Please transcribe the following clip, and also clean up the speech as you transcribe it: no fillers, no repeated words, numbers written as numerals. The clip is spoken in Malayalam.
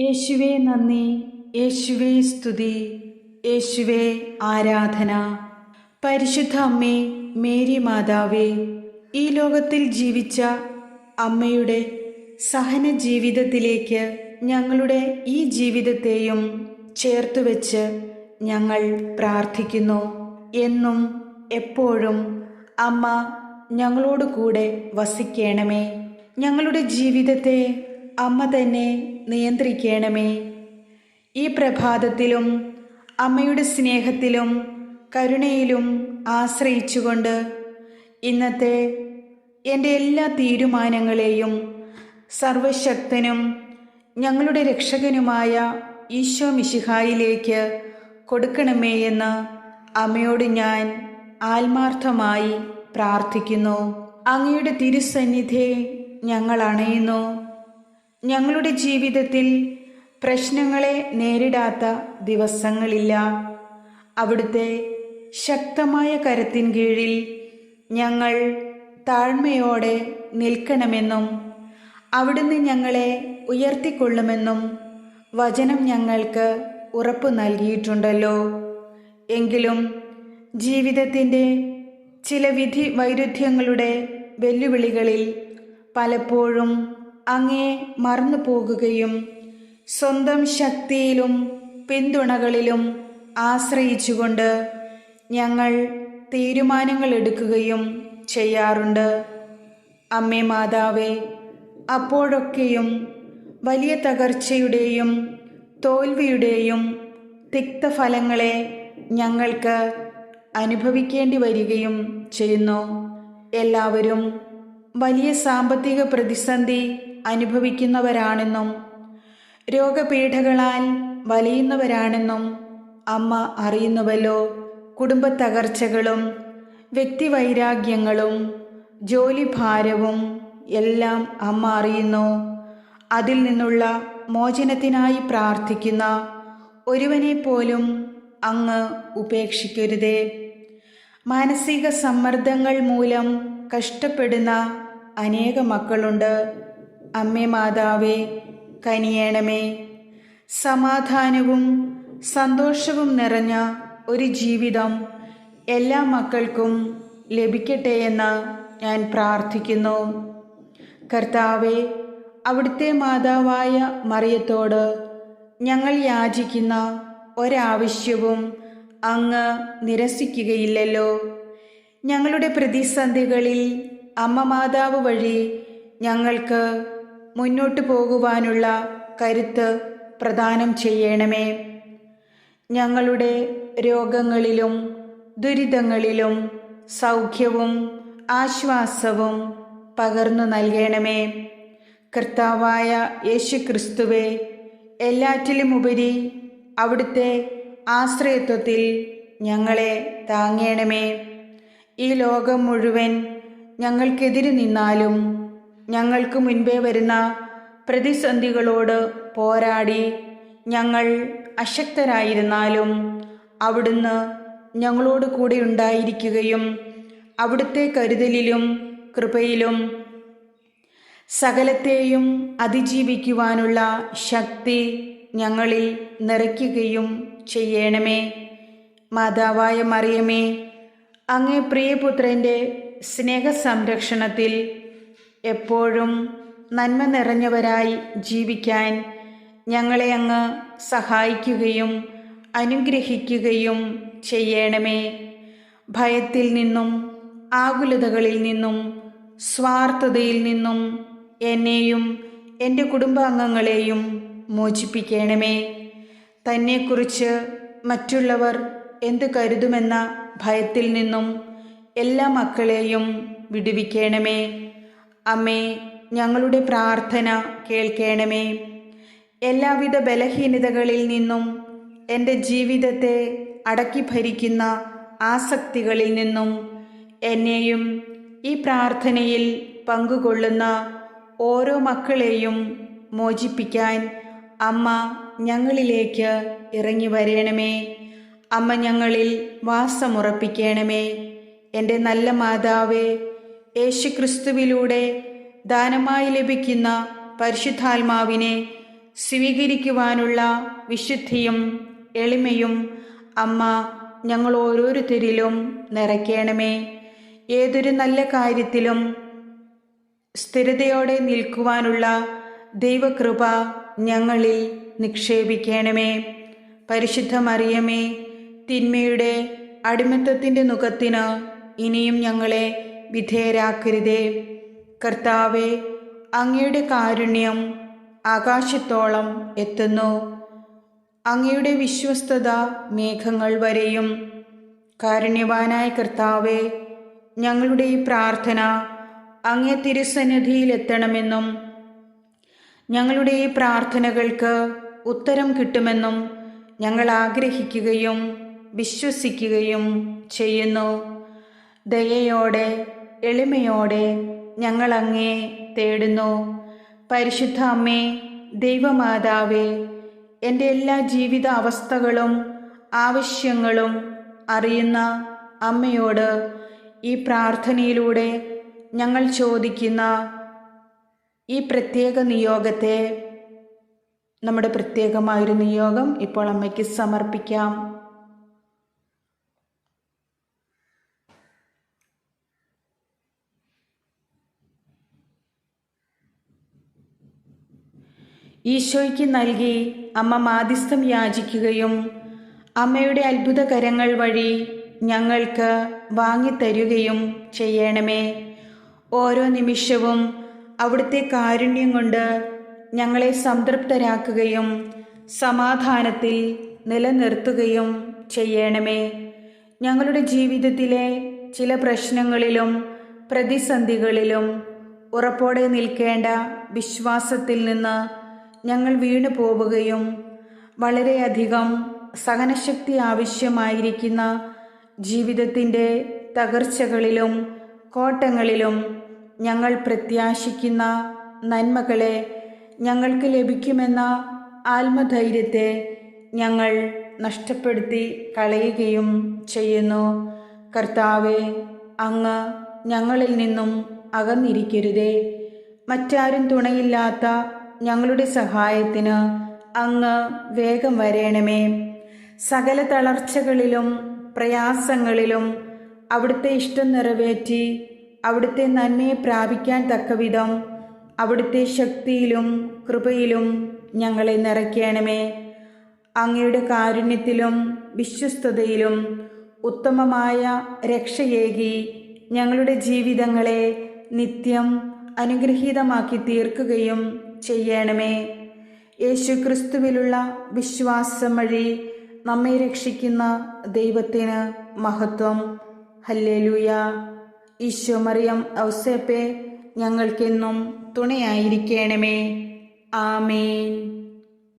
യേശുവേ നന്ദി, യേശുവേ സ്തുതി, യേശുവേ ആരാധന. പരിശുദ്ധ അമ്മേ, മേരി മാതാവേ, ഈ ലോകത്തിൽ ജീവിച്ച അമ്മയുടെ സഹന ജീവിതത്തിലേക്ക് ഞങ്ങളുടെ ഈ ജീവിതത്തെയും ചേർത്തുവെച്ച് ഞങ്ങൾ പ്രാർത്ഥിക്കുന്നു. എന്നും എപ്പോഴും അമ്മ ഞങ്ങളോട് കൂടെ വസിക്കണമേ. ഞങ്ങളുടെ ജീവിതത്തെ അമ്മ തന്നെ നിയന്ത്രിക്കണമേ. ഈ പ്രഭാതത്തിലും അമ്മയുടെ സ്നേഹത്തിലും കരുണയിലും ആശ്രയിച്ചുകൊണ്ട് ഇന്നത്തെ എൻ്റെ എല്ലാ തീരുമാനങ്ങളെയും സർവശക്തനും ഞങ്ങളുടെ രക്ഷകനുമായ ഈശോ മിശിഹായിലേക്ക് കൊടുക്കണമേ എന്ന് അമ്മയോട് ഞാൻ ആത്മാർത്ഥമായി പ്രാർത്ഥിക്കുന്നു. അങ്ങയുടെ തിരുസന്നിധിയെ ഞങ്ങൾ അണയുന്നു. ഞങ്ങളുടെ ജീവിതത്തിൽ പ്രശ്നങ്ങളെ നേരിടാത്ത ദിവസങ്ങളില്ല. അവിടുത്തെ ശക്തമായ കരത്തിൻ കീഴിൽ ഞങ്ങൾ താഴ്മയോടെ നിൽക്കണമെന്നും അവിടുന്ന് ഞങ്ങളെ ഉയർത്തിക്കൊള്ളുമെന്നും വചനം ഞങ്ങൾക്ക് ഉറപ്പു നൽകിയിട്ടുണ്ടല്ലോ. എങ്കിലും ജീവിതത്തിൻ്റെ ചില വിധി വൈരുദ്ധ്യങ്ങളുടെ വെല്ലുവിളികളിൽ പലപ്പോഴും അങ്ങേ മറന്നു പോകുകയും സ്വന്തം ശക്തിയിലും പിന്തുണകളിലും ആശ്രയിച്ചുകൊണ്ട് ഞങ്ങൾ തീരുമാനങ്ങൾ എടുക്കുകയും ചെയ്യാറുണ്ട്. അമ്മേ മാതാവേ, അപ്പോഴൊക്കെയും വലിയ തകർച്ചയുടെയും തോൽവിയുടെയും തിക്തഫലങ്ങളെ ഞങ്ങൾക്ക് അനുഭവിക്കേണ്ടി വരികയും ചെയ്യുന്നു. എല്ലാവരും വലിയ സാമ്പത്തിക പ്രതിസന്ധി അനുഭവിക്കുന്നവരാണെന്നും രോഗപീഠകളാൽ വലയുന്നവരാണെന്നും അമ്മ അറിയുന്നുവല്ലോ. കുടുംബ തകർച്ചകളും വ്യക്തിവൈരാഗ്യങ്ങളും ജോലിഭാരവും എല്ലാം അമ്മ അറിയുന്നു. അതിൽ നിന്നുള്ള മോചനത്തിനായി പ്രാർത്ഥിക്കുന്ന ഒരുവനെ പോലും അങ്ങ് ഉപേക്ഷിക്കരുതേ. മാനസിക സമ്മർദ്ദങ്ങൾ മൂലം കഷ്ടപ്പെടുന്ന അനേക മക്കളുണ്ട്. അമ്മേ മാതാവേ, കനിയണമേ. സമാധാനവും സന്തോഷവും നിറഞ്ഞ ഒരു ജീവിതം എല്ലാ മക്കൾക്കും ലഭിക്കട്ടെ എന്ന് ഞാൻ പ്രാർത്ഥിക്കുന്നു. കർത്താവേ, അവിടുത്തെ മാതാവായ മറിയത്തോട് ഞങ്ങൾ യാചിക്കുന്ന ഒരാവശ്യവും അങ്ങ് നിരസിക്കുകയില്ലല്ലോ. ഞങ്ങളുടെ പ്രതിസന്ധികളിൽ അമ്മ മാതാവ് വഴി ഞങ്ങൾക്ക് മുന്നോട്ടു പോകുവാനുള്ള കരുത്ത് പ്രദാനം ചെയ്യണമേ. ഞങ്ങളുടെ രോഗങ്ങളിലും ദുരിതങ്ങളിലും സൗഖ്യവും ആശ്വാസവും പകർന്നു നൽകണമേ. കർത്താവായ യേശു ക്രിസ്തുവേ, എല്ലാറ്റിലുമുപരി അവിടുത്തെ ആശ്രയത്വത്തിൽ ഞങ്ങളെ താങ്ങണമേ. ഈ ലോകം മുഴുവൻ ഞങ്ങൾക്കെതിരെ നിന്നാലും ഞങ്ങൾക്ക് മുൻപേ വരുന്ന പ്രതിസന്ധികളോട് പോരാടി ഞങ്ങൾ അശക്തരായിരുന്നാലും അവിടുന്ന് ഞങ്ങളോട് കൂടെ ഉണ്ടായിരിക്കുകയും അവിടുത്തെ കരുതലിലും കൃപയിലും സകലത്തെയും അതിജീവിക്കുവാനുള്ള ശക്തി ഞങ്ങളിൽ നിറയ്ക്കുകയും ചെയ്യണമേ. മാതാവായ മറിയമേ, അങ്ങേ പ്രിയപുത്രൻ്റെ സ്നേഹസംരക്ഷണത്തിൽ എപ്പോഴും നന്മ നിറഞ്ഞവരായി ജീവിക്കാൻ ഞങ്ങളെ അങ്ങ് സഹായിക്കുകയും അനുഗ്രഹിക്കുകയും ചെയ്യണമേ. ഭയത്തിൽ നിന്നും ആകുലതകളിൽ നിന്നും സ്വാർത്ഥതയിൽ നിന്നും എന്നെയും എൻ്റെ കുടുംബാംഗങ്ങളെയും മോചിപ്പിക്കണമേ. തന്നെക്കുറിച്ച് മറ്റുള്ളവർ എന്ത് കരുതുമെന്ന ഭയത്തിൽ നിന്നും എല്ലാ മക്കളെയും വിടുവിക്കണമേ. അമ്മേ, ഞങ്ങളുടെ പ്രാർത്ഥന കേൾക്കണമേ. എല്ലാവിധ ബലഹീനതകളിൽ നിന്നും എൻ്റെ ജീവിതത്തെ അടക്കി ഭരിക്കുന്ന ആസക്തികളിൽ നിന്നും എന്നെയും ഈ പ്രാർത്ഥനയിൽ പങ്കുകൊള്ളുന്ന ഓരോ മക്കളെയും മോചിപ്പിക്കാൻ അമ്മ ഞങ്ങളിലേക്ക് ഇറങ്ങി വരണമേ. അമ്മ ഞങ്ങളിൽ വാസമുറപ്പിക്കണമേ. എൻ്റെ നല്ല മാതാവേ, യേശുക്രിസ്തുവിലൂടെ ദാനമായി ലഭിക്കുന്ന പരിശുദ്ധാത്മാവിനെ സ്വീകരിക്കുവാനുള്ള വിശുദ്ധിയും എളിമയും അമ്മ ഞങ്ങൾ ഓരോരുത്തരിലും നിറയ്ക്കണമേ. ഏതൊരു നല്ല കാര്യത്തിലും സ്ഥിരതയോടെ നിൽക്കുവാനുള്ള ദൈവകൃപ ഞങ്ങളിൽ നിക്ഷേപിക്കണമേ. പരിശുദ്ധ മറിയമേ, തിന്മയുടെ അടിമത്തത്തിൻ്റെ നുകത്തിന് ഇനിയും ഞങ്ങളെ വിധേയരാക്കരുതേ. കർത്താവെ, അങ്ങയുടെ കാരുണ്യം ആകാശത്തോളം എത്തുന്നു, അങ്ങയുടെ വിശ്വസ്തത മേഘങ്ങൾ വരെയും. കാരുണ്യവാനായ കർത്താവെ, ഞങ്ങളുടെ ഈ പ്രാർത്ഥന അങ്ങേ തിരുസന്നിധിയിലെത്തണമെന്നും ഞങ്ങളുടെ ഈ പ്രാർത്ഥനകൾക്ക് ഉത്തരം കിട്ടുമെന്നും ഞങ്ങൾ ആഗ്രഹിക്കുകയും വിശ്വസിക്കുകയും ചെയ്യുന്നു. ദയയോടെ എളിമയോടെ ഞങ്ങൾ അങ്ങേ തേടുന്നു. പരിശുദ്ധ അമ്മേ, ദൈവമാതാവേ, എൻ്റെ എല്ലാ ജീവിത അവസ്ഥകളും ആവശ്യങ്ങളും അറിയുന്ന അമ്മയോട് ഈ പ്രാർത്ഥനയിലൂടെ ഞങ്ങൾ ചോദിക്കുന്ന ഈ പ്രത്യേക നിയോഗത്തെ, നമ്മുടെ പ്രത്യേകമായൊരു നിയോഗം ഇപ്പോൾ അമ്മയ്ക്ക് സമർപ്പിക്കാം. ഈശോയ്ക്ക് നൽകി അമ്മ മാധ്യസ്ഥം യാചിക്കുകയും അമ്മയുടെ അത്ഭുത കരങ്ങൾ വഴി ഞങ്ങൾക്ക് വാങ്ങിത്തരുകയും ചെയ്യണമേ. ഓരോ നിമിഷവും അവിടുത്തെ കാരുണ്യം കൊണ്ട് ഞങ്ങളെ സംതൃപ്തരാക്കുകയും സമാധാനത്തിൽ നിലനിർത്തുകയും ചെയ്യണമേ. ഞങ്ങളുടെ ജീവിതത്തിലെ ചില പ്രശ്നങ്ങളിലും പ്രതിസന്ധികളിലും ഉറപ്പോടെ നിൽക്കേണ്ട വിശ്വാസത്തിൽ നിന്ന് ഞങ്ങൾ വീണു പോവുകയും വളരെയധികം സഹനശക്തി ആവശ്യമായിരിക്കുന്ന ജീവിതത്തിൻ്റെ തകർച്ചകളിലും കോട്ടങ്ങളിലും ഞങ്ങൾ പ്രത്യാശിക്കുന്ന നന്മകളെ ഞങ്ങൾക്ക് ലഭിക്കുമെന്ന ആത്മധൈര്യത്തെ ഞങ്ങൾ നഷ്ടപ്പെടുത്തി കളയുകയും ചെയ്യുന്നു. കർത്താവെ, അങ്ങ് ഞങ്ങളിൽ നിന്നും അകന്നിരിക്കരുതേ. മറ്റാരും തുണയില്ലാത്ത ഞങ്ങളുടെ സഹായത്തിന് അങ്ങ് വേഗം വരേണമേ. സകല തളർച്ചകളിലും പ്രയാസങ്ങളിലും അവിടുത്തെ ഇഷ്ടം നിറവേറ്റി അവിടുത്തെ നന്മയെ പ്രാപിക്കാൻ തക്കവിധം അവിടുത്തെ ശക്തിയിലും കൃപയിലും ഞങ്ങളെ നിറയ്ക്കണമേ. അങ്ങയുടെ കാരുണ്യത്തിലും വിശ്വസ്തതയിലും ഉത്തമമായ രക്ഷയേകി ഞങ്ങളുടെ ജീവിതങ്ങളെ നിത്യം അനുഗ്രഹീതമാക്കി തീർക്കുകയും ചെയ്യണമേ. യേശുക്രിസ്തുവിലുള്ള വിശ്വാസം വഴി നമ്മെ രക്ഷിക്കുന്ന ദൈവത്തിന് മഹത്വം. ഹല്ലേലൂയ. ഈശോ മറിയം ഔസേപ്പേ, ഞങ്ങൾക്കെന്നും തുണയായിരിക്കണമേ. ആമേൻ.